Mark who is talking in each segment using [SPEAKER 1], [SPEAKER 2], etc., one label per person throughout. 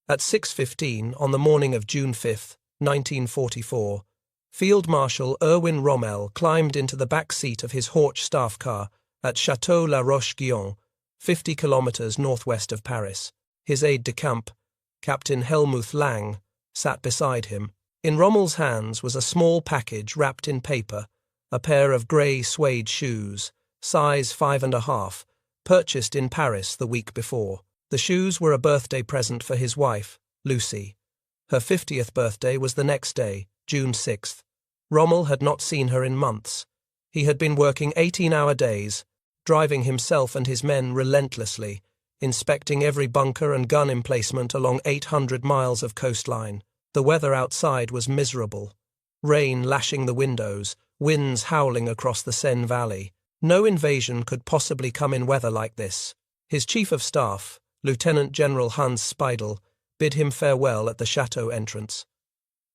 [SPEAKER 1] At 6:15 on the morning of June 5, 1944, Field Marshal Erwin Rommel climbed into the back seat of his Horch staff car at Château La Roche-Guyon, 50 kilometers northwest of Paris. His aide-de-camp, Captain Helmuth Lang, sat beside him. In Rommel's hands was a small package wrapped in paper, a pair of grey suede shoes, size 5.5, purchased in Paris the week before. The shoes were a birthday present for his wife, Lucy. Her 50th birthday was the next day, June 6th. Rommel had not seen her in months. He had been working 18-hour days, driving himself and his men relentlessly, inspecting every bunker and gun emplacement along 800 miles of coastline. The weather outside was miserable. Rain lashing the windows, winds howling across the Seine Valley. No invasion could possibly come in weather like this. His chief of staff, Lieutenant General Hans Speidel, bid him farewell at the chateau entrance.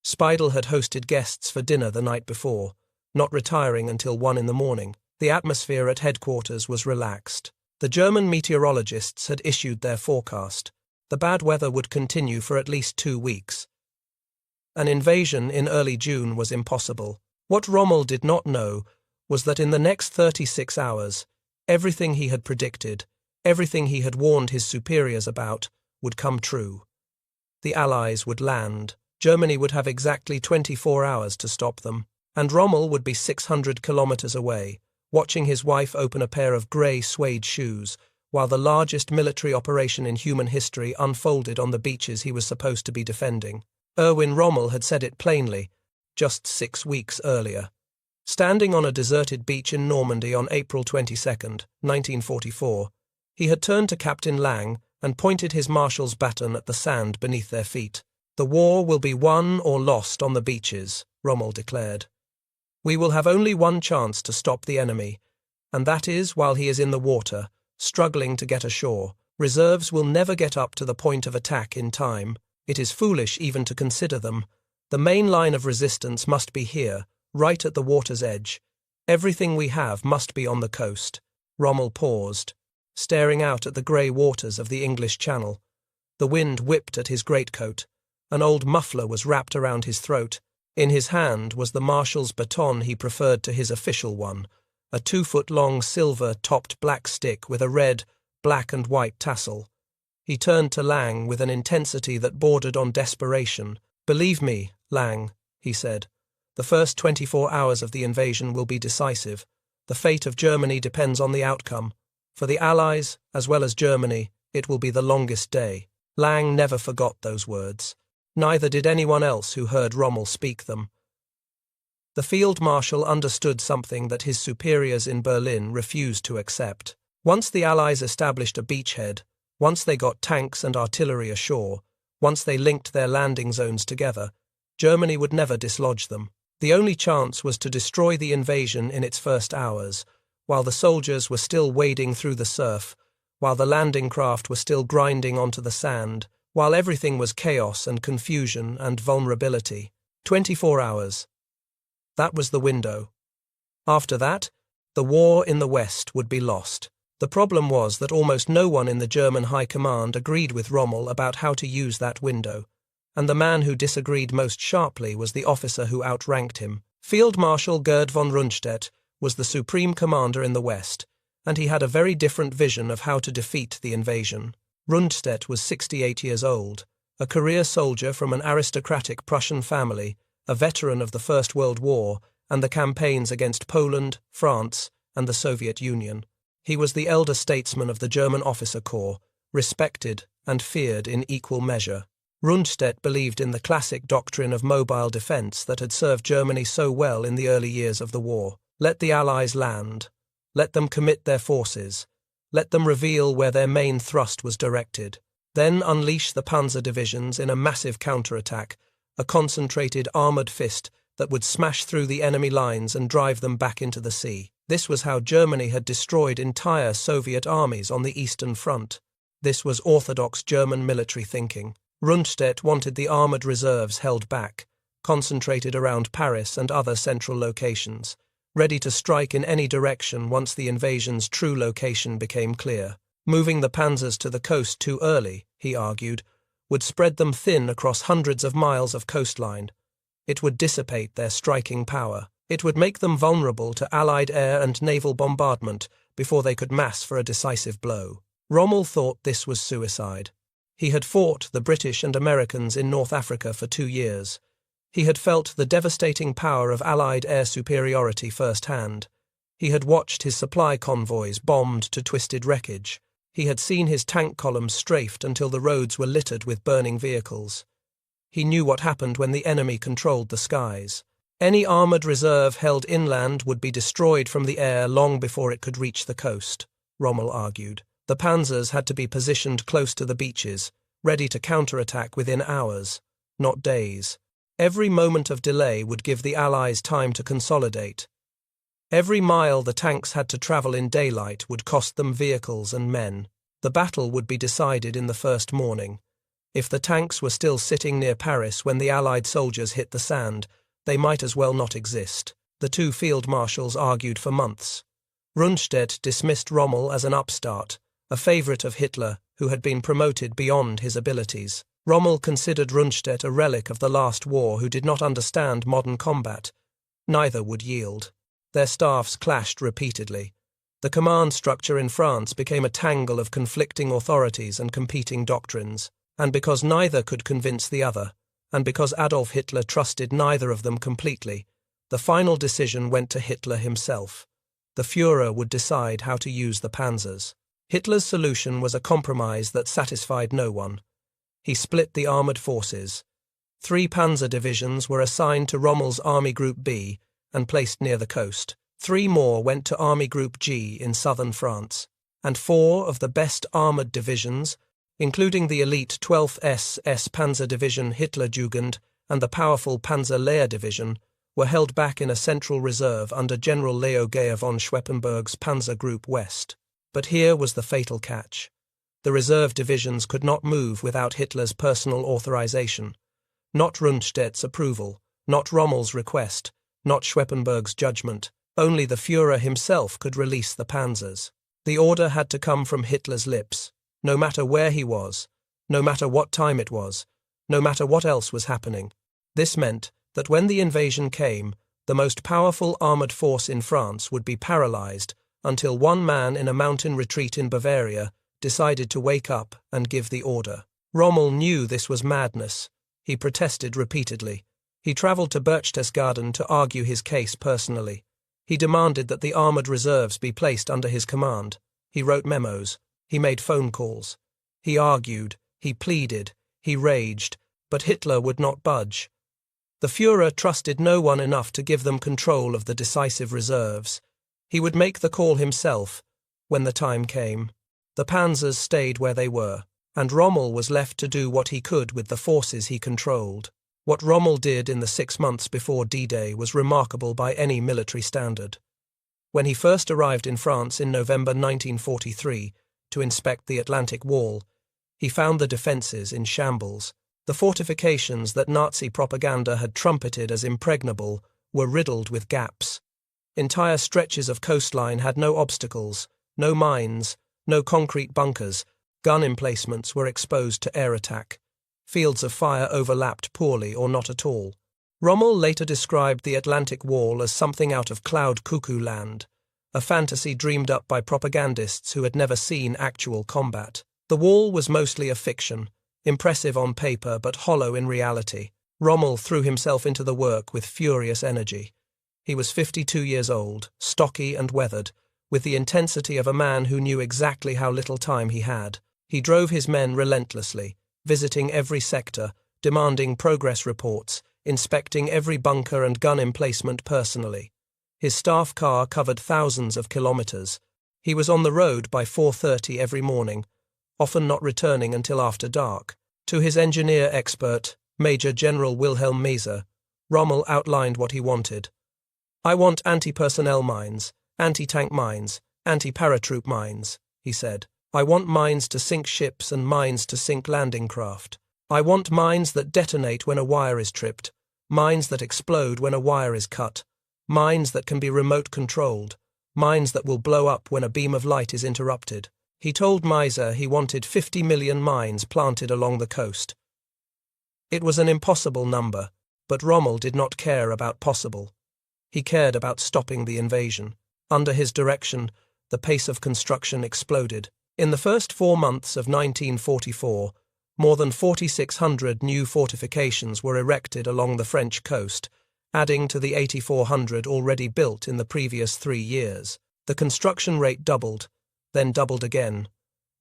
[SPEAKER 1] Speidel had hosted guests for dinner the night before, not retiring until 1 in the morning. The atmosphere at headquarters was relaxed. The German meteorologists had issued their forecast. The bad weather would continue for at least 2 weeks. An invasion in early June was impossible. What Rommel did not know was that in the next 36 hours, everything he had predicted, everything he had warned his superiors about, would come true. The Allies would land. Germany would have exactly 24 hours to stop them, and Rommel would be 600 kilometers away, watching his wife open a pair of grey suede shoes, while the largest military operation in human history unfolded on the beaches he was supposed to be defending. Erwin Rommel had said it plainly, just 6 weeks earlier. Standing on a deserted beach in Normandy on April 22, 1944, he had turned to Captain Lang and pointed his marshal's baton at the sand beneath their feet. "The war will be won or lost on the beaches," Rommel declared. "We will have only one chance to stop the enemy, and that is while he is in the water, struggling to get ashore. Reserves will never get up to the point of attack in time. It is foolish even to consider them. The main line of resistance must be here, right at the water's edge. Everything we have must be on the coast." Rommel paused, staring out at the grey waters of the English Channel. The wind whipped at his greatcoat. An old muffler was wrapped around his throat. In his hand was the marshal's baton he preferred to his official one, a 2-foot-long silver-topped black stick with a red, black and white tassel. He turned to Lang with an intensity that bordered on desperation. "Believe me, Lang," he said, "the first 24 hours of the invasion will be decisive. The fate of Germany depends on the outcome. For the Allies, as well as Germany, it will be the longest day." Lang never forgot those words. Neither did anyone else who heard Rommel speak them. The Field Marshal understood something that his superiors in Berlin refused to accept. Once the Allies established a beachhead, once they got tanks and artillery ashore, once they linked their landing zones together, Germany would never dislodge them. The only chance was to destroy the invasion in its first hours, while the soldiers were still wading through the surf, while the landing craft were still grinding onto the sand, while everything was chaos and confusion and vulnerability. 24 hours. That was the window. After that, the war in the West would be lost. The problem was that almost no one in the German High Command agreed with Rommel about how to use that window, and the man who disagreed most sharply was the officer who outranked him. Field Marshal Gerd von Rundstedt was the supreme commander in the West, and he had a very different vision of how to defeat the invasion. Rundstedt was 68 years old, a career soldier from an aristocratic Prussian family, a veteran of the First World War and the campaigns against Poland, France, and the Soviet Union. He was the elder statesman of the German officer corps, respected and feared in equal measure. Rundstedt believed in the classic doctrine of mobile defense that had served Germany so well in the early years of the war. Let the Allies land. Let them commit their forces. Let them reveal where their main thrust was directed. Then unleash the Panzer Divisions in a massive counterattack, a concentrated armoured fist that would smash through the enemy lines and drive them back into the sea. This was how Germany had destroyed entire Soviet armies on the Eastern Front. This was orthodox German military thinking. Rundstedt wanted the armoured reserves held back, concentrated around Paris and other central locations, ready to strike in any direction once the invasion's true location became clear. Moving the panzers to the coast too early, he argued, would spread them thin across hundreds of miles of coastline. It would dissipate their striking power. It would make them vulnerable to Allied air and naval bombardment before they could mass for a decisive blow. Rommel thought this was suicide. He had fought the British and Americans in North Africa for 2 years. He had felt the devastating power of Allied air superiority firsthand. He had watched his supply convoys bombed to twisted wreckage. He had seen his tank columns strafed until the roads were littered with burning vehicles. He knew what happened when the enemy controlled the skies. Any armoured reserve held inland would be destroyed from the air long before it could reach the coast, Rommel argued. The panzers had to be positioned close to the beaches, ready to counterattack within hours, not days. Every moment of delay would give the Allies time to consolidate. Every mile the tanks had to travel in daylight would cost them vehicles and men. The battle would be decided in the first morning. If the tanks were still sitting near Paris when the Allied soldiers hit the sand, they might as well not exist. The two field marshals argued for months. Rundstedt dismissed Rommel as an upstart, a favourite of Hitler who had been promoted beyond his abilities. Rommel considered Rundstedt a relic of the last war who did not understand modern combat. Neither would yield. Their staffs clashed repeatedly. The command structure in France became a tangle of conflicting authorities and competing doctrines, and because neither could convince the other, and because Adolf Hitler trusted neither of them completely, the final decision went to Hitler himself. The Führer would decide how to use the panzers. Hitler's solution was a compromise that satisfied no one. He split the armoured forces. 3 Panzer Divisions were assigned to Rommel's Army Group B and placed near the coast. 3 more went to Army Group G in southern France, and 4 of the best armoured divisions, including the elite 12th SS Panzer Division Hitlerjugend and the powerful Panzer Lehr Division, were held back in a central reserve under General Leo Geyer von Schweppenberg's Panzer Group West. But here was the fatal catch. The reserve divisions could not move without Hitler's personal authorization. Not Rundstedt's approval, not Rommel's request, not Schweppenberg's judgment. Only the Führer himself could release the panzers. The order had to come from Hitler's lips, no matter where he was, no matter what time it was, no matter what else was happening. This meant that when the invasion came, the most powerful armoured force in France would be paralyzed until one man in a mountain retreat in Bavaria decided to wake up and give the order. Rommel knew this was madness. He protested repeatedly. He travelled to Berchtesgaden to argue his case personally. He demanded that the armoured reserves be placed under his command. He wrote memos. He made phone calls. He argued. He pleaded. He raged. But Hitler would not budge. The Führer trusted no one enough to give them control of the decisive reserves. He would make the call himself when the time came. The panzers stayed where they were, and Rommel was left to do what he could with the forces he controlled. What Rommel did in the 6 months before D-Day was remarkable by any military standard. When he first arrived in France in November 1943 to inspect the Atlantic Wall, he found the defences in shambles. The fortifications that Nazi propaganda had trumpeted as impregnable were riddled with gaps. Entire stretches of coastline had no obstacles, no mines, no concrete bunkers. Gun emplacements were exposed to air attack. Fields of fire overlapped poorly or not at all. Rommel later described the Atlantic Wall as something out of cloud cuckoo land, a fantasy dreamed up by propagandists who had never seen actual combat. The wall was mostly a fiction, impressive on paper but hollow in reality. Rommel threw himself into the work with furious energy. He was 52 years old, stocky and weathered, with the intensity of a man who knew exactly how little time he had. He drove his men relentlessly, visiting every sector, demanding progress reports, inspecting every bunker and gun emplacement personally. His staff car covered thousands of kilometres. He was on the road by 4:30 every morning, often not returning until after dark. To his engineer expert, Major General Wilhelm Meser, Rommel outlined what he wanted. "I want anti-personnel mines, anti-tank mines, anti-paratroop mines," he said. "I want mines to sink ships and mines to sink landing craft. I want mines that detonate when a wire is tripped, mines that explode when a wire is cut, mines that can be remote controlled, mines that will blow up when a beam of light is interrupted." He told Meser he wanted 50 million mines planted along the coast, It was an impossible number, but Rommel did not care about possible. He cared about stopping the invasion. Under his direction, the pace of construction exploded. In the first 4 months of 1944, more than 4,600 new fortifications were erected along the French coast, adding to the 8,400 already built in the previous 3 years. The construction rate doubled, then doubled again.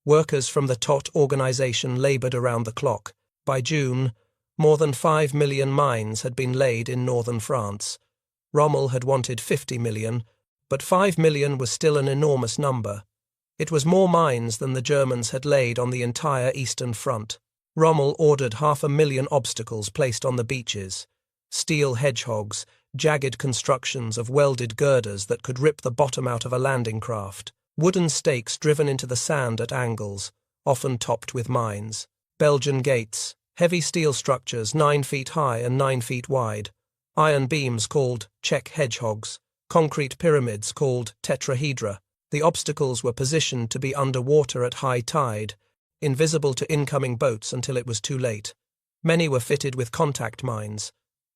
[SPEAKER 1] Workers from the TOT organization labored around the clock. By June, more than 5 million mines had been laid in northern France. Rommel had wanted 50 million, but 5 million was still an enormous number. It was more mines than the Germans had laid on the entire Eastern Front. Rommel ordered 500,000 obstacles placed on the beaches. Steel hedgehogs, jagged constructions of welded girders that could rip the bottom out of a landing craft. Wooden stakes driven into the sand at angles, often topped with mines. Belgian gates, heavy steel structures 9 feet high and 9 feet wide. Iron beams called Czech hedgehogs. Concrete pyramids called tetrahedra. The obstacles were positioned to be underwater at high tide, invisible to incoming boats until it was too late. Many were fitted with contact mines.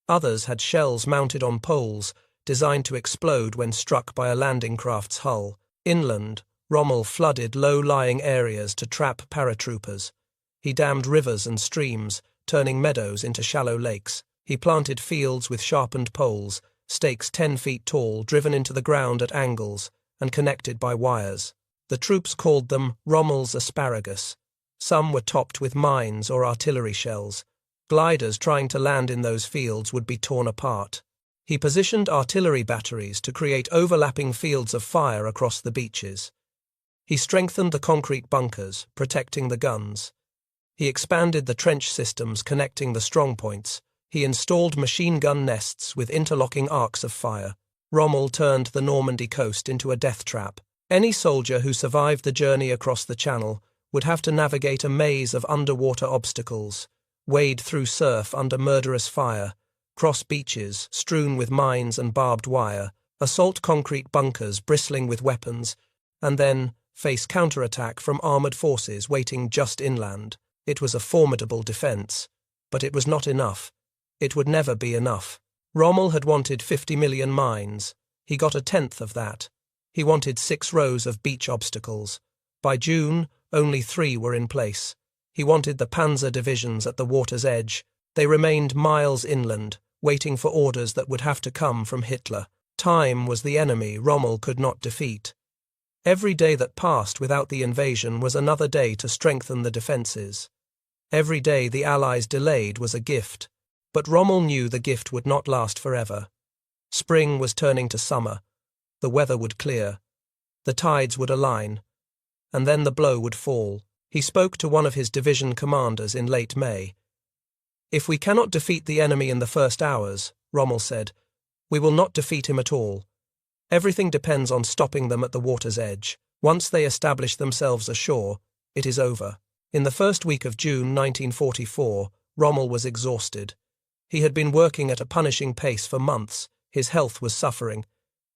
[SPEAKER 1] Others had shells mounted on poles, designed to explode when struck by a landing craft's hull. Inland, Rommel flooded low-lying areas to trap paratroopers. He dammed rivers and streams, turning meadows into shallow lakes. He planted fields with sharpened poles, stakes 10 feet tall, driven into the ground at angles, and connected by wires. The troops called them Rommel's asparagus. Some were topped with mines or artillery shells. Gliders trying to land in those fields would be torn apart. He positioned artillery batteries to create overlapping fields of fire across the beaches. He strengthened the concrete bunkers, protecting the guns. He expanded the trench systems connecting the strongpoints. He installed machine gun nests with interlocking arcs of fire. Rommel turned the Normandy coast into a death trap. Any soldier who survived the journey across the Channel would have to navigate a maze of underwater obstacles, wade through surf under murderous fire, cross beaches strewn with mines and barbed wire, assault concrete bunkers bristling with weapons, and then face counterattack from armoured forces waiting just inland. It was a formidable defence, but it was not enough. It would never be enough. Rommel had wanted 50 million mines. He got 1/10 of that. He wanted 6 rows of beach obstacles. By June, only 3 were in place. He wanted the Panzer Divisions at the water's edge. They remained miles inland, waiting for orders that would have to come from Hitler. Time was the enemy Rommel could not defeat. Every day that passed without the invasion was another day to strengthen the defences. Every day the Allies delayed was a gift. But Rommel knew the gift would not last forever. Spring was turning to summer. The weather would clear. The tides would align. And then the blow would fall. He spoke to one of his division commanders in late May. "If we cannot defeat the enemy in the first hours," Rommel said, "we will not defeat him at all. Everything depends on stopping them at the water's edge. Once they establish themselves ashore, it is over." In the first week of June 1944, Rommel was exhausted. He had been working at a punishing pace for months. His health was suffering.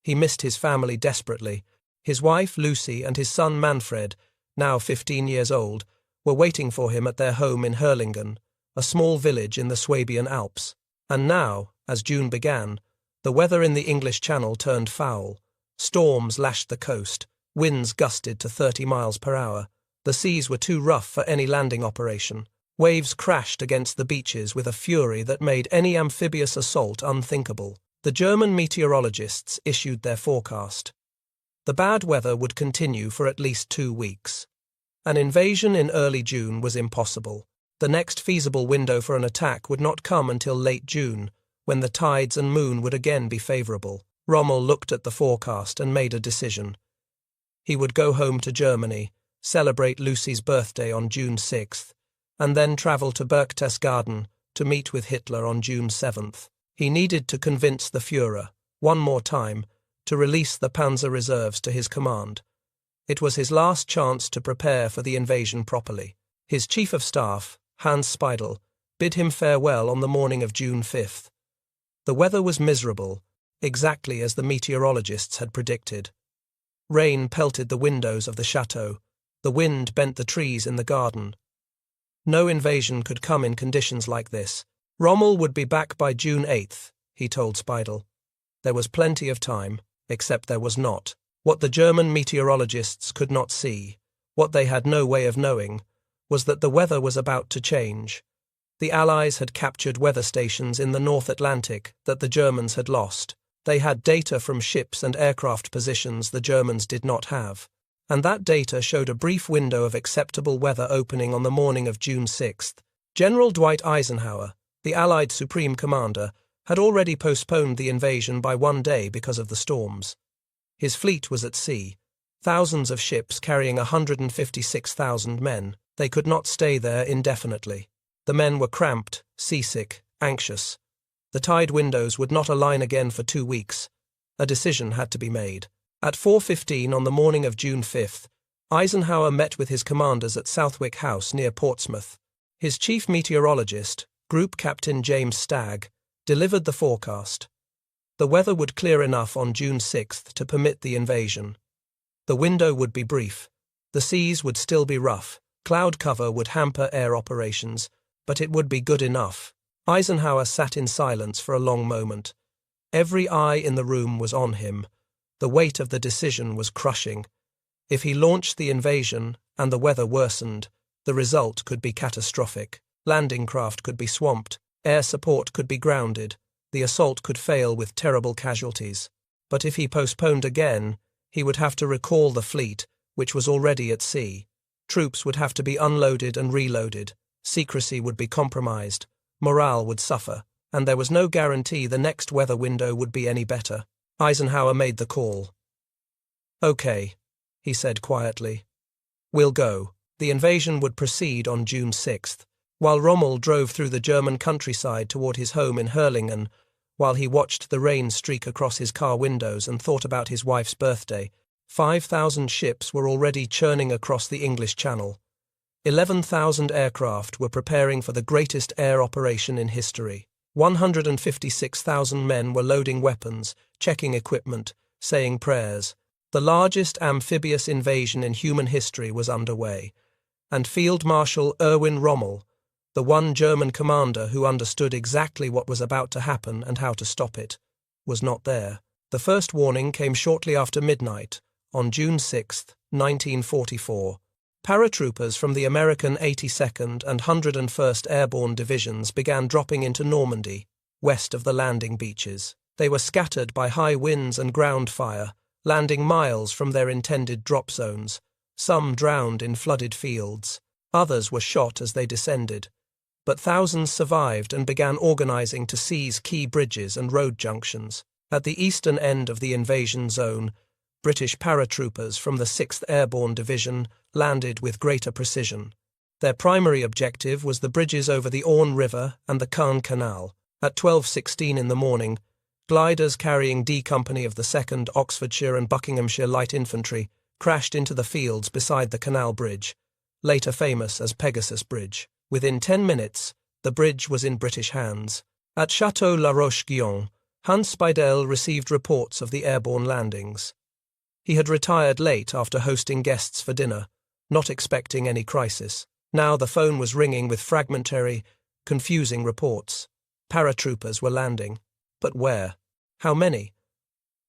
[SPEAKER 1] He missed his family desperately. His wife, Lucy, and his son, Manfred, now 15 years old, were waiting for him at their home in Herlingen, a small village in the Swabian Alps. And now, as June began, the weather in the English Channel turned foul. Storms lashed the coast. Winds gusted to 30 miles per hour. The seas were too rough for any landing operation. Waves crashed against the beaches with a fury that made any amphibious assault unthinkable. The German meteorologists issued their forecast. The bad weather would continue for at least 2 weeks. An invasion in early June was impossible. The next feasible window for an attack would not come until late June, when the tides and moon would again be favourable. Rommel looked at the forecast and made a decision. He would go home to Germany, celebrate Lucy's birthday on June 6th, and then travel to Berchtesgaden to meet with Hitler on June 7th. He needed to convince the Führer, one more time, to release the Panzer reserves to his command. It was his last chance to prepare for the invasion properly. His chief of staff, Hans Speidel, bid him farewell on the morning of June 5th. The weather was miserable, exactly as the meteorologists had predicted. Rain pelted the windows of the chateau. The wind bent the trees in the garden. No invasion could come in conditions like this. Rommel would be back by June 8th, he told Speidel. There was plenty of time, except there was not. What the German meteorologists could not see, what they had no way of knowing, was that the weather was about to change. The Allies had captured weather stations in the North Atlantic that the Germans had lost. They had data from ships and aircraft positions the Germans did not have. And that data showed a brief window of acceptable weather opening on the morning of June 6th. General Dwight Eisenhower, the Allied Supreme Commander, had already postponed the invasion by 1 day because of the storms. His fleet was at sea, thousands of ships carrying 156,000 men. They could not stay there indefinitely. The men were cramped, seasick, anxious. The tide windows would not align again for 2 weeks. A decision had to be made. At 4:15 on the morning of June 5th, Eisenhower met with his commanders at Southwick House near Portsmouth. His chief meteorologist, Group Captain James Stagg, delivered the forecast. The weather would clear enough on June 6th to permit the invasion. The window would be brief. The seas would still be rough. Cloud cover would hamper air operations, but it would be good enough. Eisenhower sat in silence for a long moment. Every eye in the room was on him. The weight of the decision was crushing. If he launched the invasion and the weather worsened, the result could be catastrophic. Landing craft could be swamped, air support could be grounded, the assault could fail with terrible casualties. But if he postponed again, he would have to recall the fleet, which was already at sea. Troops would have to be unloaded and reloaded, secrecy would be compromised, morale would suffer, and there was no guarantee the next weather window would be any better. Eisenhower made the call. "Okay," he said quietly. "We'll go." The invasion would proceed on June 6th. While Rommel drove through the German countryside toward his home in Hurlingen, while he watched the rain streak across his car windows and thought about his wife's birthday, 5,000 ships were already churning across the English Channel. 11,000 aircraft were preparing for the greatest air operation in history. 156,000 men were loading weapons, checking equipment, saying prayers. The largest amphibious invasion in human history was underway, and Field Marshal Rommel, the one German commander who understood exactly what was about to happen and how to stop it, was not there. The first warning came shortly after midnight, on June 6, 1944. Paratroopers from the American 82nd and 101st Airborne Divisions began dropping into Normandy, west of the landing beaches. They were scattered by high winds and ground fire, landing miles from their intended drop zones. Some drowned in flooded fields. Others were shot as they descended. But thousands survived and began organizing to seize key bridges and road junctions. At the eastern end of the invasion zone, British paratroopers from the 6th Airborne Division landed with greater precision. Their primary objective was the bridges over the Orne River and the Caen Canal. At 12:16 in the morning, gliders carrying D Company of the 2nd Oxfordshire and Buckinghamshire Light Infantry crashed into the fields beside the canal bridge, later famous as Pegasus Bridge. Within 10 minutes, the bridge was in British hands. At Château La Roche-Guyon, Hans Speidel received reports of the airborne landings. He had retired late after hosting guests for dinner, not expecting any crisis. Now the phone was ringing with fragmentary, confusing reports. Paratroopers were landing. But where? How many?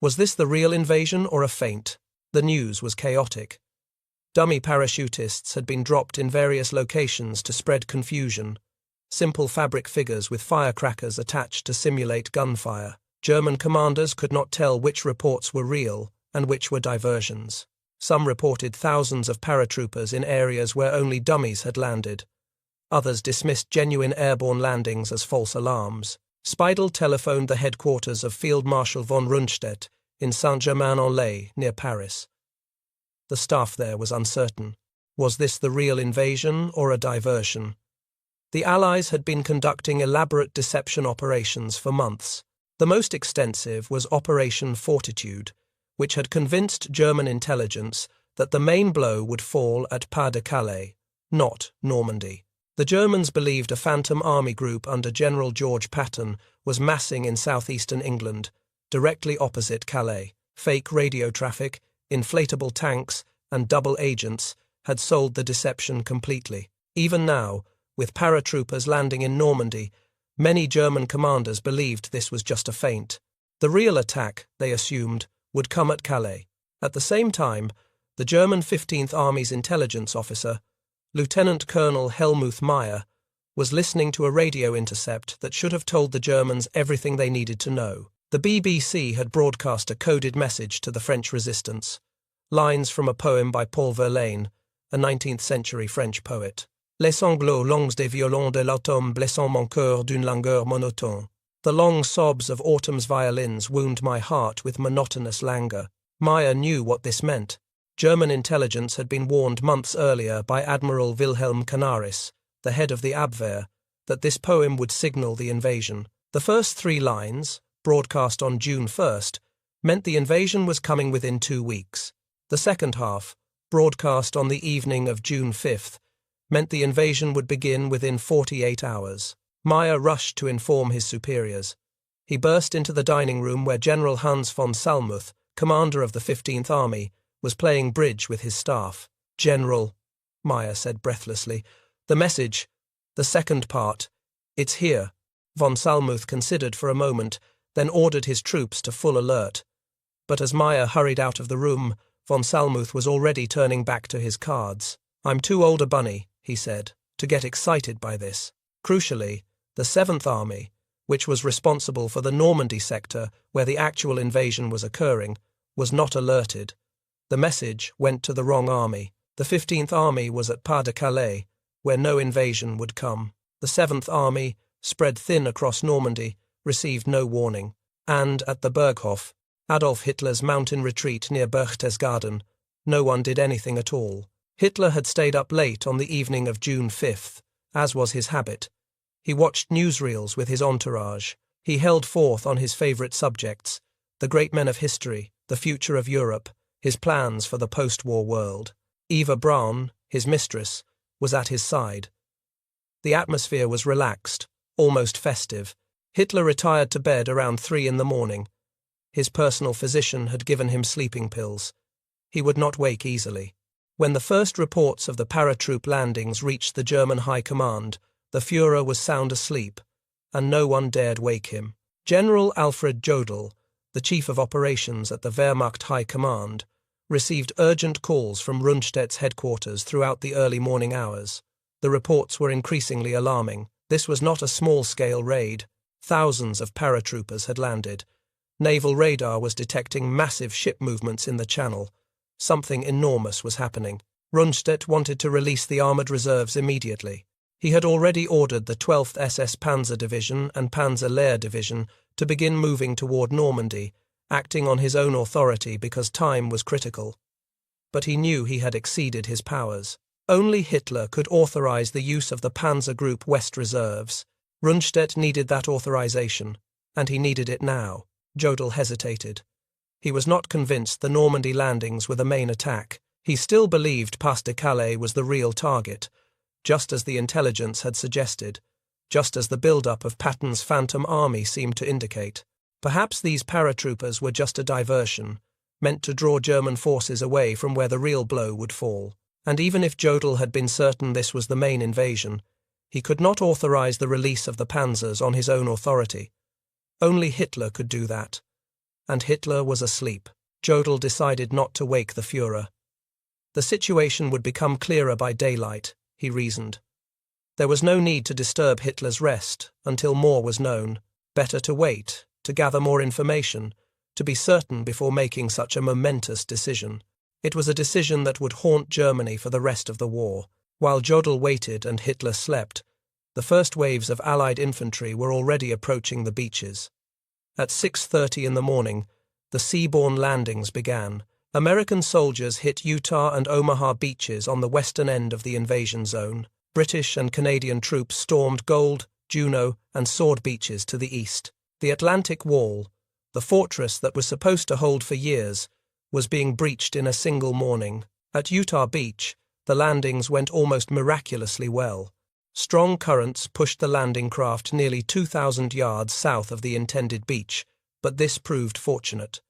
[SPEAKER 1] Was this the real invasion or a feint? The news was chaotic. Dummy parachutists had been dropped in various locations to spread confusion. Simple fabric figures with firecrackers attached to simulate gunfire. German commanders could not tell which reports were real and which were diversions. Some reported thousands of paratroopers in areas where only dummies had landed. Others dismissed genuine airborne landings as false alarms. Speidel telephoned the headquarters of Field Marshal von Rundstedt in Saint-Germain-en-Laye, near Paris. The staff there was uncertain. Was this the real invasion or a diversion? The Allies had been conducting elaborate deception operations for months. The most extensive was Operation Fortitude, which had convinced German intelligence that the main blow would fall at Pas-de-Calais, not Normandy. The Germans believed a phantom army group under General George Patton was massing in southeastern England, directly opposite Calais. Fake radio traffic, inflatable tanks, and double agents had sold the deception completely. Even now, with paratroopers landing in Normandy, many German commanders believed this was just a feint. The real attack, they assumed, would come at Calais. At the same time, the German 15th Army's intelligence officer, Lieutenant Colonel Helmuth Meyer, was listening to a radio intercept that should have told the Germans everything they needed to know. The BBC had broadcast a coded message to the French resistance, lines from a poem by Paul Verlaine, a 19th-century French poet. Les sanglots longs des violons de l'automne blessant mon cœur d'une langueur monotone. The long sobs of autumn's violins wound my heart with monotonous languor. Meyer knew what this meant. German intelligence had been warned months earlier by Admiral Wilhelm Canaris, the head of the Abwehr, that this poem would signal the invasion. The first 3 lines, broadcast on June 1st, meant the invasion was coming within 2 weeks. The second half, broadcast on the evening of June 5th, meant the invasion would begin within 48 hours. Meyer rushed to inform his superiors. He burst into the dining room where General Hans von Salmuth, commander of the 15th Army, was playing bridge with his staff. "General," Meyer said breathlessly, "the message, the second part, it's here." Von Salmuth considered for a moment, then ordered his troops to full alert. But as Meyer hurried out of the room, von Salmuth was already turning back to his cards. "I'm too old a bunny," he said, "to get excited by this." Crucially, the 7th Army, which was responsible for the Normandy sector where the actual invasion was occurring, was not alerted. The message went to the wrong army. The 15th Army was at Pas-de-Calais, where no invasion would come. The 7th Army, spread thin across Normandy, received no warning. And at the Berghof, Adolf Hitler's mountain retreat near Berchtesgaden, no one did anything at all. Hitler had stayed up late on the evening of June 5th, as was his habit. He watched newsreels with his entourage. He held forth on his favourite subjects, the great men of history, the future of Europe, his plans for the post-war world. Eva Braun, his mistress, was at his side. The atmosphere was relaxed, almost festive. Hitler retired to bed around 3 in the morning. His personal physician had given him sleeping pills. He would not wake easily. When the first reports of the paratroop landings reached the German High Command, the Führer was sound asleep, and no one dared wake him. General Alfred Jodl, the chief of operations at the Wehrmacht High Command, received urgent calls from Rundstedt's headquarters throughout the early morning hours. The reports were increasingly alarming. This was not a small-scale raid. Thousands of paratroopers had landed. Naval radar was detecting massive ship movements in the Channel. Something enormous was happening. Rundstedt wanted to release the armoured reserves immediately. He had already ordered the 12th SS Panzer Division and Panzer Lehr Division to begin moving toward Normandy, acting on his own authority because time was critical. But he knew he had exceeded his powers. Only Hitler could authorize the use of the Panzer Group West reserves. Rundstedt needed that authorization, and he needed it now. Jodl hesitated. He was not convinced the Normandy landings were the main attack. He still believed Pas-de-Calais was the real target, just as the intelligence had suggested, just as the build-up of Patton's Phantom Army seemed to indicate. Perhaps these paratroopers were just a diversion, meant to draw German forces away from where the real blow would fall. And even if Jodl had been certain this was the main invasion, he could not authorize the release of the panzers on his own authority. Only Hitler could do that. And Hitler was asleep. Jodl decided not to wake the Führer. The situation would become clearer by daylight, he reasoned. There was no need to disturb Hitler's rest until more was known. Better to wait, to gather more information, to be certain before making such a momentous decision. It was a decision that would haunt Germany for the rest of the war. While Jodl waited and Hitler slept, the first waves of Allied infantry were already approaching the beaches. At 6:30 in the morning, the seaborne landings began. American soldiers hit Utah and Omaha beaches on the western end of the invasion zone. British and Canadian troops stormed Gold, Juno, and Sword beaches to the east. The Atlantic Wall, the fortress that was supposed to hold for years, was being breached in a single morning. At Utah Beach, the landings went almost miraculously well. Strong currents pushed the landing craft nearly 2,000 yards south of the intended beach, but this proved fortunate.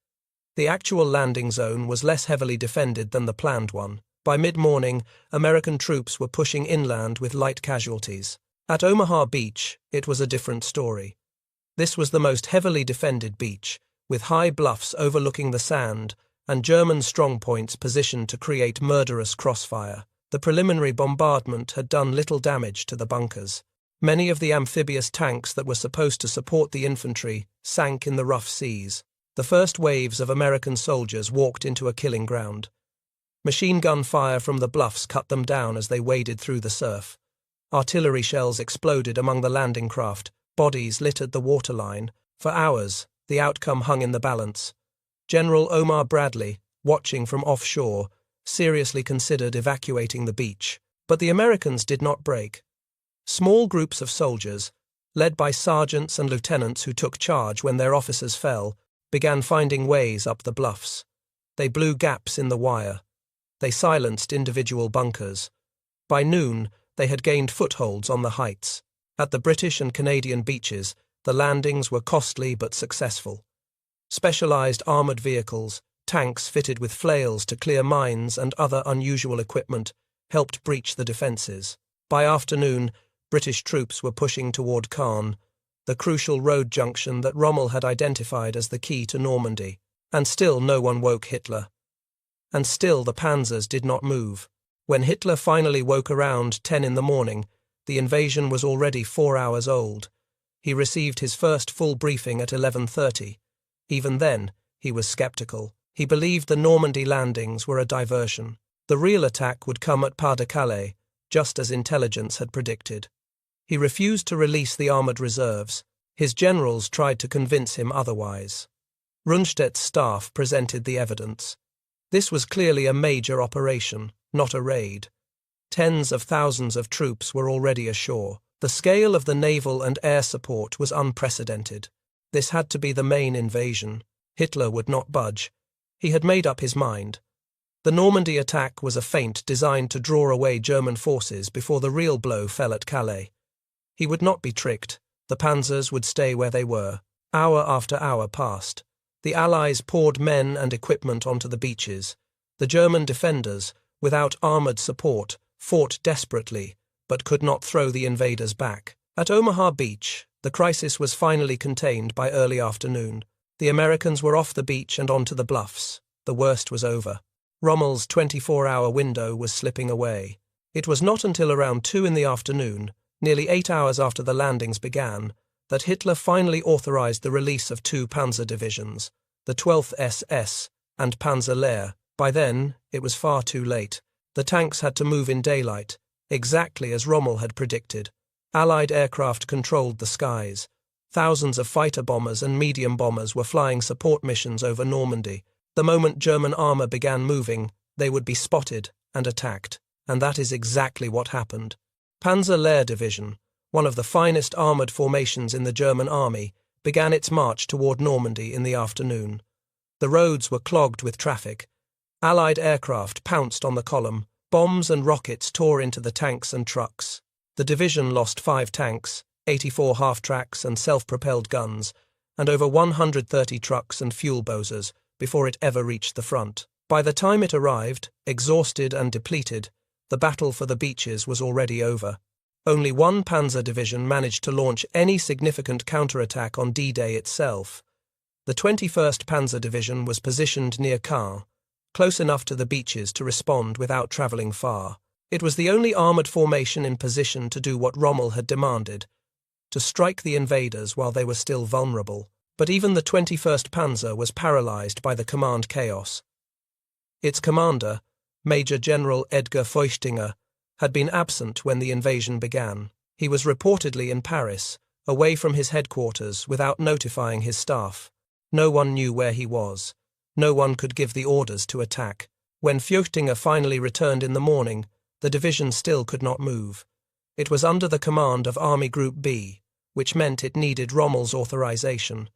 [SPEAKER 1] The actual landing zone was less heavily defended than the planned one. By mid-morning, American troops were pushing inland with light casualties. At Omaha Beach, it was a different story. This was the most heavily defended beach, with high bluffs overlooking the sand and German strongpoints positioned to create murderous crossfire. The preliminary bombardment had done little damage to the bunkers. Many of the amphibious tanks that were supposed to support the infantry sank in the rough seas. The first waves of American soldiers walked into a killing ground. Machine gun fire from the bluffs cut them down as they waded through the surf. Artillery shells exploded among the landing craft. Bodies littered the waterline. For hours, the outcome hung in the balance. General Omar Bradley, watching from offshore, seriously considered evacuating the beach. But the Americans did not break. Small groups of soldiers, led by sergeants and lieutenants who took charge when their officers fell, began finding ways up the bluffs. They blew gaps in the wire. They silenced individual bunkers. By noon, they had gained footholds on the heights. At the British and Canadian beaches, the landings were costly but successful. Specialized armored vehicles, tanks fitted with flails to clear mines and other unusual equipment, helped breach the defenses. By afternoon, British troops were pushing toward Caen, the crucial road junction that Rommel had identified as the key to Normandy. And still no one woke Hitler. And still the panzers did not move. When Hitler finally woke around 10 in the morning, the invasion was already 4 hours old. He received his first full briefing at 11:30. Even then, he was skeptical. He believed the Normandy landings were a diversion. The real attack would come at Pas-de-Calais, just as intelligence had predicted. He refused to release the armoured reserves. His generals tried to convince him otherwise. Rundstedt's staff presented the evidence. This was clearly a major operation, not a raid. Tens of thousands of troops were already ashore. The scale of the naval and air support was unprecedented. This had to be the main invasion. Hitler would not budge. He had made up his mind. The Normandy attack was a feint designed to draw away German forces before the real blow fell at Calais. He would not be tricked. The panzers would stay where they were. Hour after hour passed. The Allies poured men and equipment onto the beaches. The German defenders, without armoured support, fought desperately, but could not throw the invaders back. At Omaha Beach, the crisis was finally contained by early afternoon. The Americans were off the beach and onto the bluffs. The worst was over. Rommel's 24-hour window was slipping away. It was not until around 2 in the afternoon, nearly 8 hours after the landings began, that Hitler finally authorized the release of 2 Panzer Divisions, the 12th SS and Panzer Lehr. By then, it was far too late. The tanks had to move in daylight, exactly as Rommel had predicted. Allied aircraft controlled the skies. Thousands of fighter bombers and medium bombers were flying support missions over Normandy. The moment German armor began moving, they would be spotted and attacked. And that is exactly what happened. Panzer Lehr Division, one of the finest armoured formations in the German army, began its march toward Normandy in the afternoon. The roads were clogged with traffic. Allied aircraft pounced on the column. Bombs and rockets tore into the tanks and trucks. The division lost 5 tanks, 84 half-tracks and self-propelled guns, and over 130 trucks and fuel bozers before it ever reached the front. By the time it arrived, exhausted and depleted, the battle for the beaches was already over. Only 1 Panzer Division managed to launch any significant counterattack on D-Day itself. The 21st Panzer Division was positioned near Caen, close enough to the beaches to respond without travelling far. It was the only armoured formation in position to do what Rommel had demanded, to strike the invaders while they were still vulnerable. But even the 21st Panzer was paralysed by the command chaos. Its commander, Major General Edgar Feuchtinger, had been absent when the invasion began. He was reportedly in Paris, away from his headquarters without notifying his staff. No one knew where he was. No one could give the orders to attack. When Feuchtinger finally returned in the morning, the division still could not move. It was under the command of Army Group B, which meant it needed Rommel's authorization.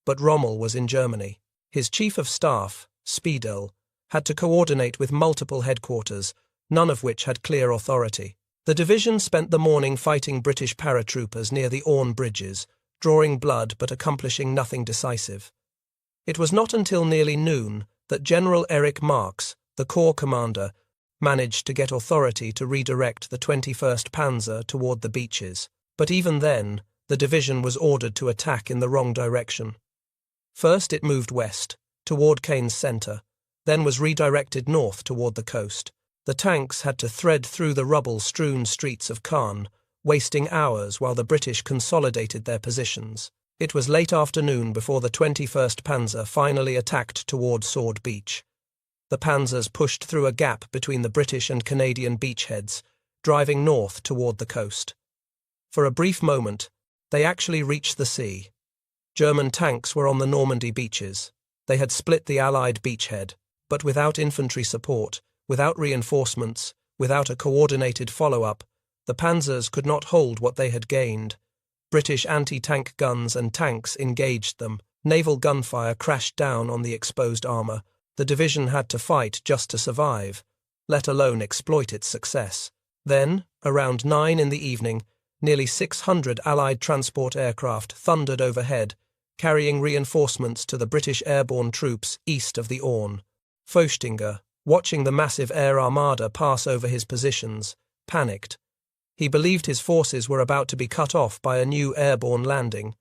[SPEAKER 1] But Rommel was in Germany. His chief of staff, Speidel, had to coordinate with multiple headquarters, none of which had clear authority. The division spent the morning fighting British paratroopers near the Orne bridges, drawing blood but accomplishing nothing decisive. It was not until nearly noon that General Erich Marx, the corps commander, managed to get authority to redirect the 21st Panzer toward the beaches. But even then, the division was ordered to attack in the wrong direction. First it moved west, toward Cain's center, then was redirected north toward the coast. The tanks had to thread through the rubble-strewn streets of Caen, wasting hours while the British consolidated their positions. It was late afternoon before the 21st Panzer finally attacked toward Sword Beach. The panzers pushed through a gap between the British and Canadian beachheads, driving north toward the coast. For a brief moment, they actually reached the sea. German tanks were on the Normandy beaches. They had split the Allied beachhead, but without infantry support, without reinforcements, without a coordinated follow-up, the panzers could not hold what they had gained. British anti-tank guns and tanks engaged them. Naval gunfire crashed down on the exposed armor. The division had to fight just to survive, let alone exploit its success. Then, around 9 in the evening, nearly 600 Allied transport aircraft thundered overhead, carrying reinforcements to the British airborne troops east of the Orne. Feuchtinger, watching the massive air armada pass over his positions, panicked. He believed his forces were about to be cut off by a new airborne landing.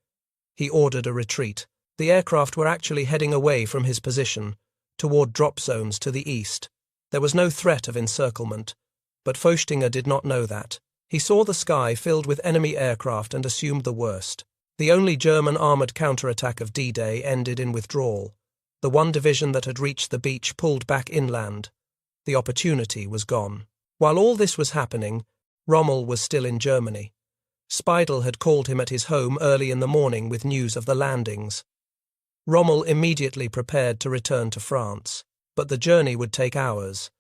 [SPEAKER 1] He ordered a retreat. The aircraft were actually heading away from his position, toward drop zones to the east. There was no threat of encirclement, but Feuchtinger did not know that. He saw the sky filled with enemy aircraft and assumed the worst. The only German armoured counterattack of D-Day ended in withdrawal. The one division that had reached the beach pulled back inland. The opportunity was gone. While all this was happening, Rommel was still in Germany. Speidel had called him at his home early in the morning with news of the landings. Rommel immediately prepared to return to France, but the journey would take hours.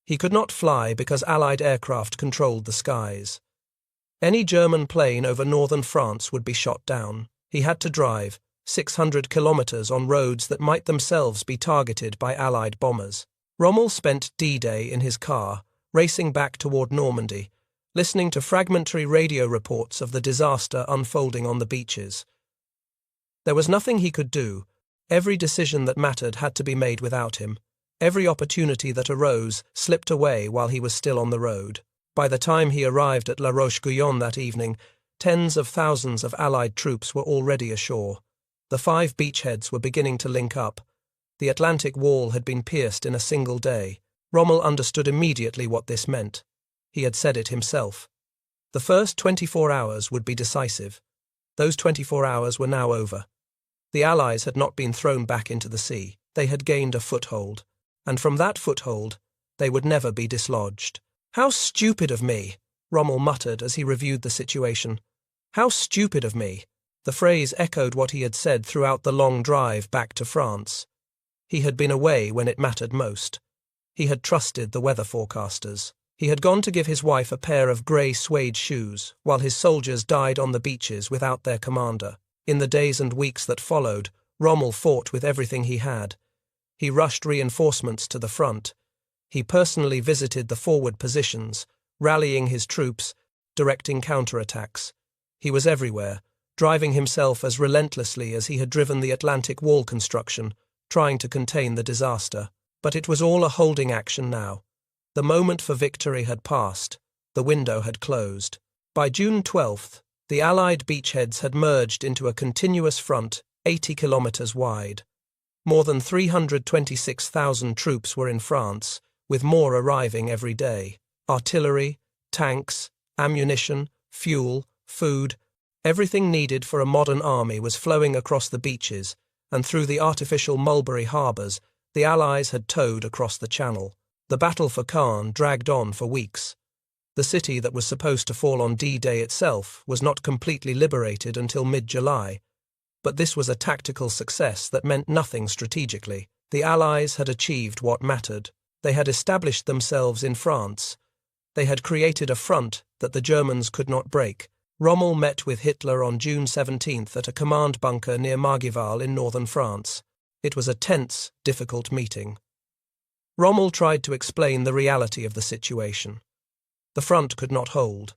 [SPEAKER 1] He could not fly because Allied aircraft controlled the skies. Any German plane over northern France would be shot down. He had to drive 600 kilometers on roads that might themselves be targeted by Allied bombers. Rommel spent D-Day in his car, racing back toward Normandy, listening to fragmentary radio reports of the disaster unfolding on the beaches. There was nothing he could do. Every decision that mattered had to be made without him. Every opportunity that arose slipped away while he was still on the road. By the time he arrived at La Roche-Guyon that evening, tens of thousands of Allied troops were already ashore. The 5 beachheads were beginning to link up. The Atlantic Wall had been pierced in a single day. Rommel understood immediately what this meant. He had said it himself. The first 24 hours would be decisive. Those 24 hours were now over. The Allies had not been thrown back into the sea. They had gained a foothold. And from that foothold, they would never be dislodged. "How stupid of me," Rommel muttered as he reviewed the situation. "How stupid of me." The phrase echoed what he had said throughout the long drive back to France. He had been away when it mattered most. He had trusted the weather forecasters. He had gone to give his wife a pair of grey suede shoes, while his soldiers died on the beaches without their commander. In the days and weeks that followed, Rommel fought with everything he had. He rushed reinforcements to the front. He personally visited the forward positions, rallying his troops, directing counterattacks. He was everywhere, driving himself as relentlessly as he had driven the Atlantic Wall construction, trying to contain the disaster. But it was all a holding action now. The moment for victory had passed. The window had closed. By June 12th, the Allied beachheads had merged into a continuous front 80 kilometers wide. More than 326,000 troops were in France, with more arriving every day. Artillery, tanks, ammunition, fuel, food, everything needed for a modern army was flowing across the beaches, and through the artificial mulberry harbours the Allies had towed across the Channel. The battle for Caen dragged on for weeks. The city that was supposed to fall on D-Day itself was not completely liberated until mid-July, but this was a tactical success that meant nothing strategically. The Allies had achieved what mattered. They had established themselves in France. They had created a front that the Germans could not break. Rommel met with Hitler on June 17th at a command bunker near Margival in northern France. It was a tense, difficult meeting. Rommel tried to explain the reality of the situation. The front could not hold.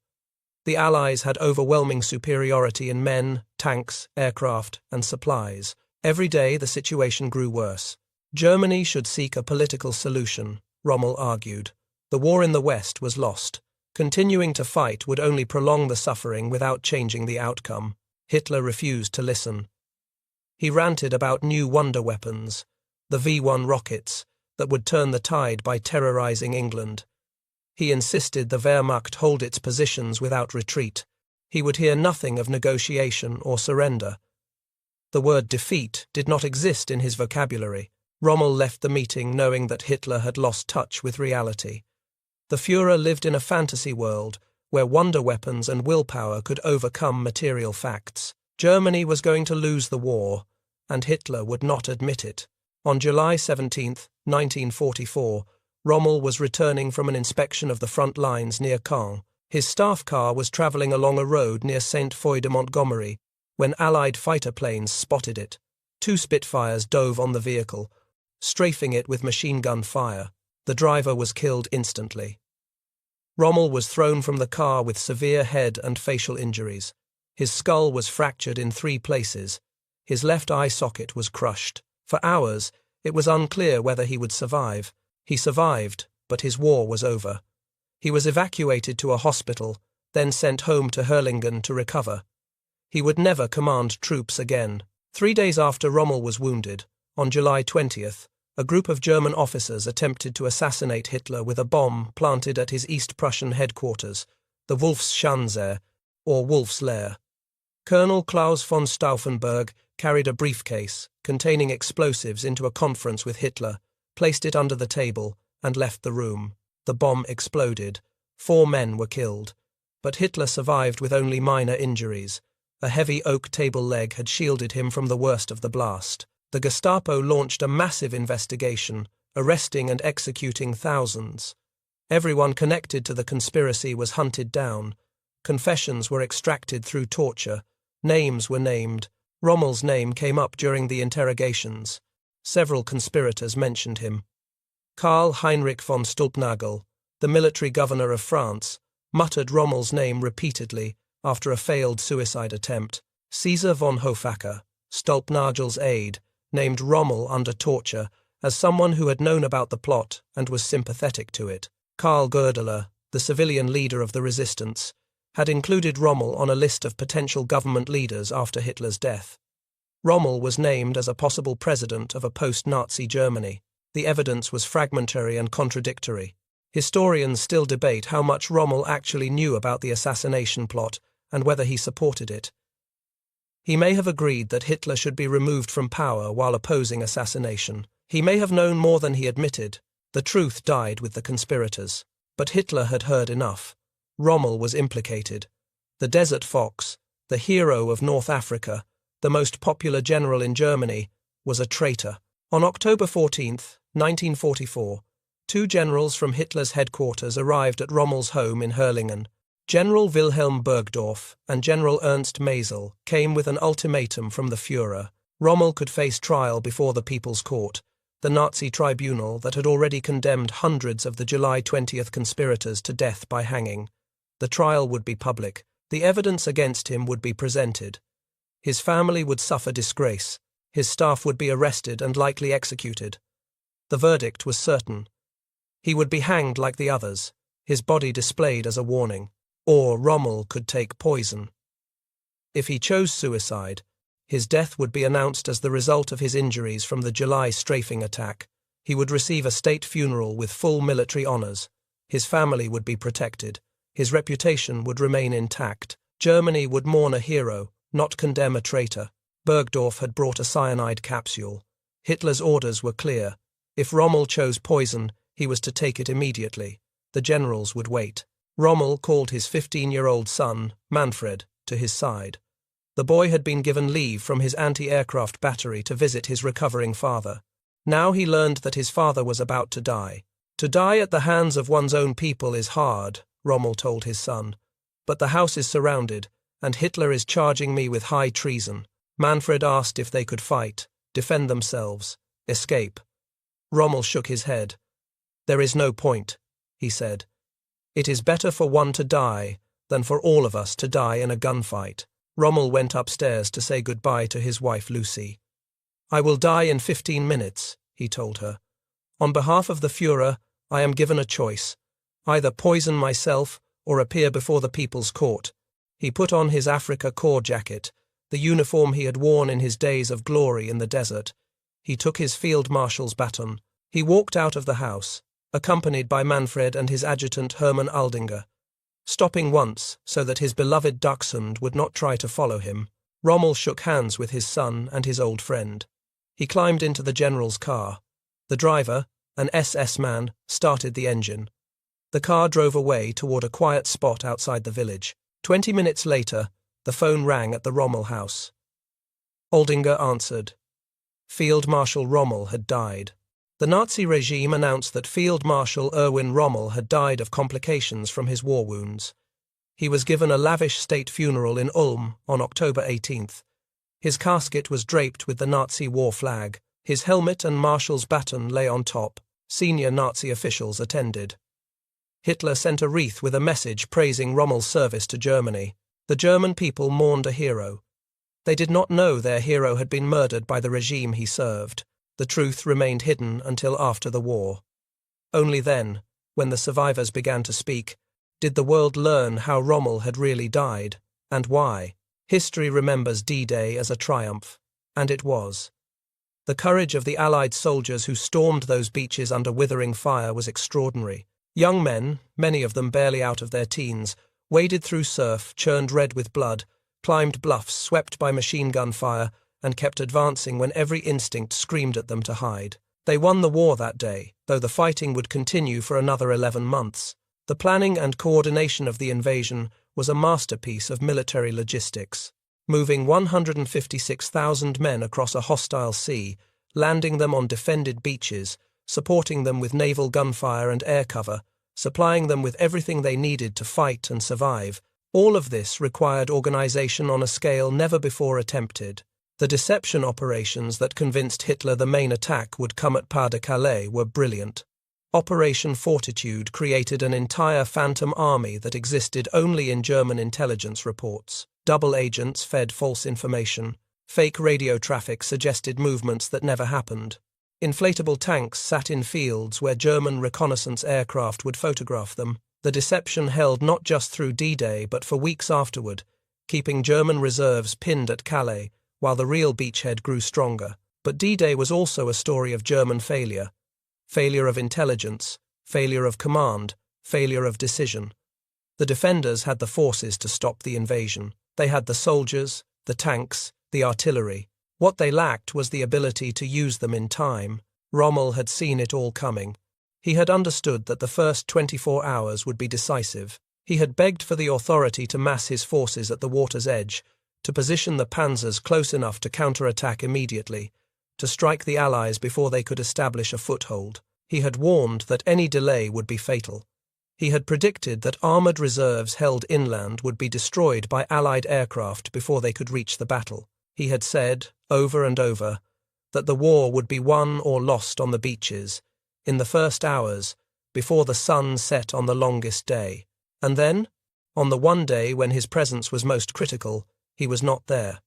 [SPEAKER 1] The Allies had overwhelming superiority in men, tanks, aircraft, and supplies. Every day the situation grew worse. Germany should seek a political solution, Rommel argued. The war in the West was lost. Continuing to fight would only prolong the suffering without changing the outcome. Hitler refused to listen. He ranted about new wonder weapons, the V-1 rockets, that would turn the tide by terrorizing England. He insisted the Wehrmacht hold its positions without retreat. He would hear nothing of negotiation or surrender. The word defeat did not exist in his vocabulary. Rommel left the meeting knowing that Hitler had lost touch with reality. The Führer lived in a fantasy world where wonder weapons and willpower could overcome material facts. Germany was going to lose the war, and Hitler would not admit it. On July 17, 1944, Rommel was returning from an inspection of the front lines near Caen. His staff car was travelling along a road near Saint-Foy-de-Montgomery when Allied fighter planes spotted it. 2 Spitfires dove on the vehicle, strafing it with machine gun fire. The driver was killed instantly. Rommel was thrown from the car with severe head and facial injuries. His skull was fractured in 3 places. His left eye socket was crushed. For hours, it was unclear whether he would survive. He survived, but his war was over. He was evacuated to a hospital, then sent home to Herlingen to recover. He would never command troops again. 3 days after Rommel was wounded, on July 20th, a group of German officers attempted to assassinate Hitler with a bomb planted at his East Prussian headquarters, the Wolfschanze, or Wolf's Lair. Colonel Klaus von Stauffenberg carried a briefcase containing explosives into a conference with Hitler, placed it under the table, and left the room. The bomb exploded. 4 men were killed, but Hitler survived with only minor injuries. A heavy oak table leg had shielded him from the worst of the blast. The Gestapo launched a massive investigation, arresting and executing thousands. Everyone connected to the conspiracy was hunted down. Confessions were extracted through torture. Names were named. Rommel's name came up during the interrogations. Several conspirators mentioned him. Karl Heinrich von Stulpnagel, the military governor of France, muttered Rommel's name repeatedly after a failed suicide attempt. Caesar von Hofacker, Stulpnagel's aide, named Rommel under torture as someone who had known about the plot and was sympathetic to it. Karl Goerdeler, the civilian leader of the resistance, had included Rommel on a list of potential government leaders after Hitler's death. Rommel was named as a possible president of a post-Nazi Germany. The evidence was fragmentary and contradictory. Historians still debate how much Rommel actually knew about the assassination plot and whether he supported it. He may have agreed that Hitler should be removed from power while opposing assassination. He may have known more than he admitted. The truth died with the conspirators. But Hitler had heard enough. Rommel was implicated. The Desert Fox, the hero of North Africa, the most popular general in Germany, was a traitor. On October 14, 1944, 2 generals from Hitler's headquarters arrived at Rommel's home in Herlingen. General Wilhelm Burgdorf and General Ernst Maisel came with an ultimatum from the Führer. Rommel could face trial before the People's Court, the Nazi tribunal that had already condemned hundreds of the July 20th conspirators to death by hanging. The trial would be public. The evidence against him would be presented. His family would suffer disgrace. His staff would be arrested and likely executed. The verdict was certain. He would be hanged like the others, his body displayed as a warning. Or Rommel could take poison. If he chose suicide, his death would be announced as the result of his injuries from the July strafing attack. He would receive a state funeral with full military honours. His family would be protected. His reputation would remain intact. Germany would mourn a hero, not condemn a traitor. Burgdorf had brought a cyanide capsule. Hitler's orders were clear. If Rommel chose poison, he was to take it immediately. The generals would wait. Rommel called his 15-year-old son, Manfred, to his side. The boy had been given leave from his anti-aircraft battery to visit his recovering father. Now he learned that his father was about to die. To die at the hands of one's own people is hard, Rommel told his son. But the house is surrounded, and Hitler is charging me with high treason. Manfred asked if they could fight, defend themselves, escape. Rommel shook his head. There is no point, he said. It is better for one to die than for all of us to die in a gunfight. Rommel went upstairs to say goodbye to his wife Lucy. I will die in 15 minutes, he told her. On behalf of the Führer, I am given a choice. Either poison myself or appear before the people's court. He put on his Africa Corps jacket, the uniform he had worn in his days of glory in the desert. He took his field marshal's baton. He walked out of the house, accompanied by Manfred and his adjutant Hermann Aldinger, stopping once so that his beloved dachshund would not try to follow him. Rommel shook hands with his son and his old friend. He climbed into the general's car. The driver, an SS man, started the engine. The car drove away toward a quiet spot outside the village. 20 minutes later, the phone rang at the Rommel house. Aldinger answered. Field Marshal Rommel had died. The Nazi regime announced that Field Marshal Erwin Rommel had died of complications from his war wounds. He was given a lavish state funeral in Ulm on October 18th. His casket was draped with the Nazi war flag. His helmet and marshal's baton lay on top. Senior Nazi officials attended. Hitler sent a wreath with a message praising Rommel's service to Germany. The German people mourned a hero. They did not know their hero had been murdered by the regime he served. The truth remained hidden until after the war. Only then, when the survivors began to speak, did the world learn how Rommel had really died, and why. History remembers D-Day as a triumph, and it was. The courage of the Allied soldiers who stormed those beaches under withering fire was extraordinary. Young men, many of them barely out of their teens, waded through surf, churned red with blood, climbed bluffs swept by machine gun fire, and kept advancing when every instinct screamed at them to hide. They won the war that day, though the fighting would continue for another 11 months. The planning and coordination of the invasion was a masterpiece of military logistics, moving 156,000 men across a hostile sea, landing them on defended beaches, supporting them with naval gunfire and air cover, supplying them with everything they needed to fight and survive. All of this required organization on a scale never before attempted. The deception operations that convinced Hitler the main attack would come at Pas de Calais were brilliant. Operation Fortitude created an entire phantom army that existed only in German intelligence reports. Double agents fed false information. Fake radio traffic suggested movements that never happened. Inflatable tanks sat in fields where German reconnaissance aircraft would photograph them. The deception held not just through D-Day but for weeks afterward, keeping German reserves pinned at Calais while the real beachhead grew stronger. But D-Day was also a story of German failure. Failure of intelligence, failure of command, failure of decision. The defenders had the forces to stop the invasion. They had the soldiers, the tanks, the artillery. What they lacked was the ability to use them in time. Rommel had seen it all coming. He had understood that the first 24 hours would be decisive. He had begged for the authority to mass his forces at the water's edge, to position the panzers close enough to counterattack immediately, to strike the Allies before they could establish a foothold. He had warned that any delay would be fatal. He had predicted that armoured reserves held inland would be destroyed by Allied aircraft before they could reach the battle. He had said, over and over, that the war would be won or lost on the beaches, in the first hours, before the sun set on the longest day. And then, on the one day when his presence was most critical, he was not there.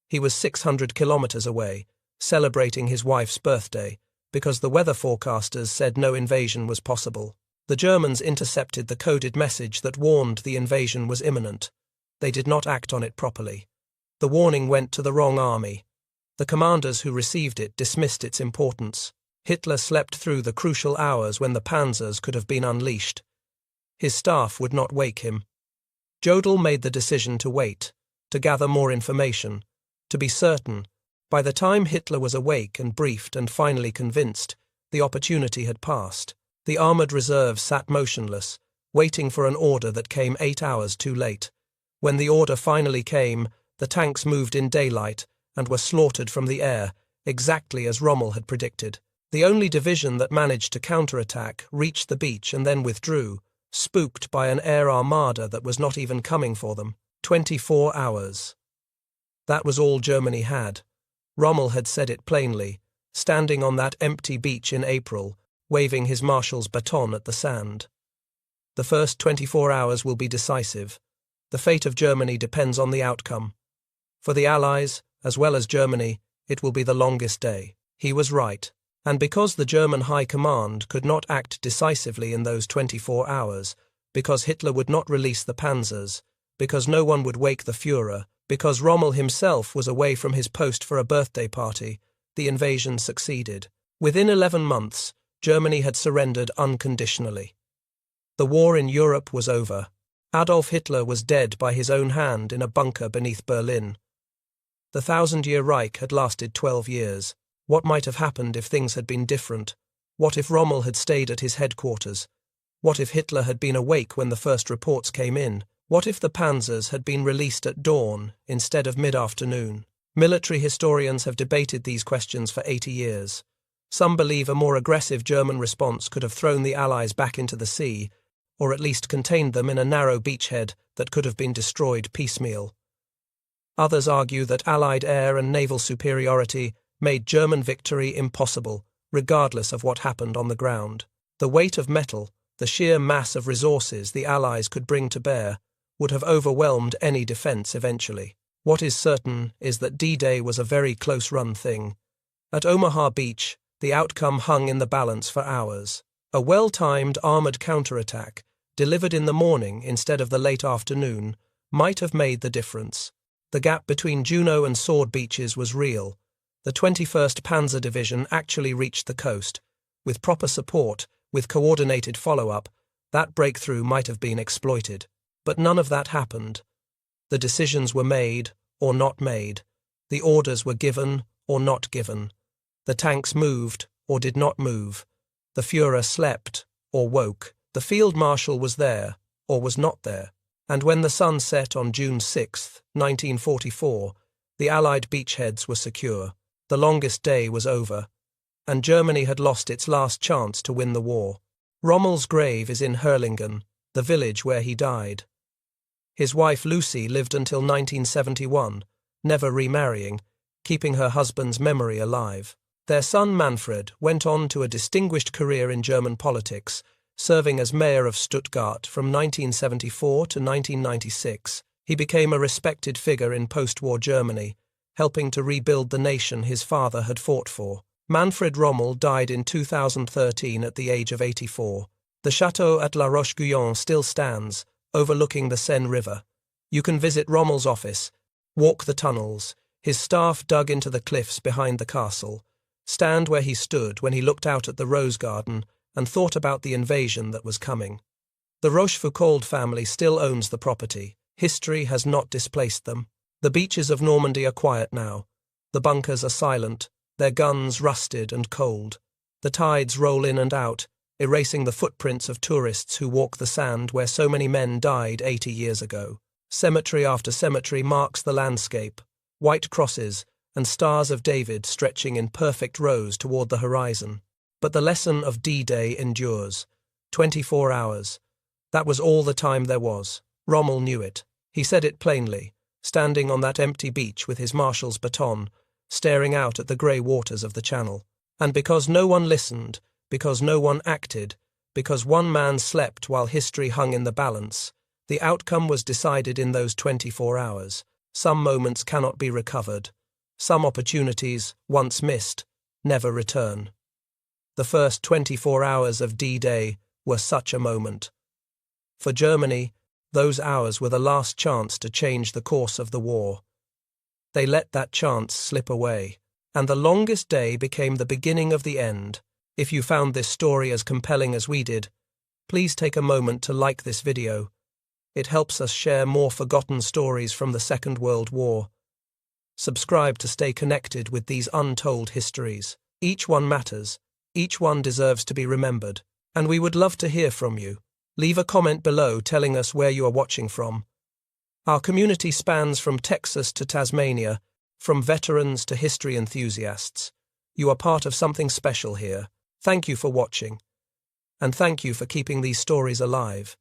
[SPEAKER 1] He was 600 kilometers away, celebrating his wife's birthday, because the weather forecasters said no invasion was possible. The Germans intercepted the coded message that warned the invasion was imminent. They did not act on it properly. The warning went to the wrong army. The commanders who received it dismissed its importance. Hitler slept through the crucial hours when the panzers could have been unleashed. His staff would not wake him. Jodl made the decision to wait, to gather more information, to be certain. By the time Hitler was awake and briefed and finally convinced, the opportunity had passed. The armoured reserve sat motionless, waiting for an order that came 8 hours too late. When the order finally came, the tanks moved in daylight and were slaughtered from the air, exactly as Rommel had predicted. The only division that managed to counterattack reached the beach and then withdrew, spooked by an air armada that was not even coming for them. 24 hours. That was all Germany had. Rommel had said it plainly, standing on that empty beach in April, waving his marshal's baton at the sand. The first 24 hours will be decisive. The fate of Germany depends on the outcome. For the Allies, as well as Germany, it will be the longest day. He was right. And because the German High Command could not act decisively in those 24 hours, because Hitler would not release the panzers, because no one would wake the Führer, because Rommel himself was away from his post for a birthday party, the invasion succeeded. Within 11 months, Germany had surrendered unconditionally. The war in Europe was over. Adolf Hitler was dead by his own hand in a bunker beneath Berlin. The 1,000-year Reich had lasted 12 years. What might have happened if things had been different? What if Rommel had stayed at his headquarters? What if Hitler had been awake when the first reports came in? What if the panzers had been released at dawn instead of mid-afternoon? Military historians have debated these questions for 80 years. Some believe a more aggressive German response could have thrown the Allies back into the sea, or at least contained them in a narrow beachhead that could have been destroyed piecemeal. Others argue that Allied air and naval superiority made German victory impossible, regardless of what happened on the ground. The weight of metal, the sheer mass of resources the Allies could bring to bear, would have overwhelmed any defence eventually. What is certain is that D-Day was a very close-run thing. At Omaha Beach, the outcome hung in the balance for hours. A well-timed armoured counterattack, delivered in the morning instead of the late afternoon, might have made the difference. The gap between Juno and Sword Beaches was real. The 21st Panzer Division actually reached the coast. With proper support, with coordinated follow-up, that breakthrough might have been exploited. But none of that happened. The decisions were made or not made. The orders were given or not given. The tanks moved or did not move. The Führer slept or woke. The Field Marshal was there or was not there. And when the sun set on June 6, 1944, the Allied beachheads were secure. The longest day was over, and Germany had lost its last chance to win the war. Rommel's grave is in Herlingen, the village where he died. His wife Lucy lived until 1971, never remarrying, keeping her husband's memory alive. Their son Manfred went on to a distinguished career in German politics, serving as mayor of Stuttgart from 1974 to 1996. He became a respected figure in post-war Germany, helping to rebuild the nation his father had fought for. Manfred Rommel died in 2013 at the age of 84. The chateau at La Roche-Guyon still stands, overlooking the Seine River. You can visit Rommel's office, walk the tunnels, his staff dug into the cliffs behind the castle, stand where he stood when he looked out at the rose garden and thought about the invasion that was coming. The Rochefoucauld family still owns the property. History has not displaced them. The beaches of Normandy are quiet now. The bunkers are silent, their guns rusted and cold. The tides roll in and out, erasing the footprints of tourists who walk the sand where so many men died 80 years ago. Cemetery after cemetery marks the landscape, white crosses and stars of David stretching in perfect rows toward the horizon. But the lesson of D-Day endures. 24 hours. That was all the time there was. Rommel knew it. He said it plainly, standing on that empty beach with his marshal's baton, staring out at the grey waters of the Channel. And because no one listened, because no one acted, because one man slept while history hung in the balance, the outcome was decided in those 24 hours. Some moments cannot be recovered. Some opportunities, once missed, never return. The first 24 hours of D-Day were such a moment. For Germany, those hours were the last chance to change the course of the war. They let that chance slip away, and the longest day became the beginning of the end. If you found this story as compelling as we did, please take a moment to like this video. It helps us share more forgotten stories from the Second World War. Subscribe to stay connected with these untold histories. Each one matters, each one deserves to be remembered, and we would love to hear from you. Leave a comment below telling us where you are watching from. Our community spans from Texas to Tasmania, from veterans to history enthusiasts. You are part of something special here. Thank you for watching. And thank you for keeping these stories alive.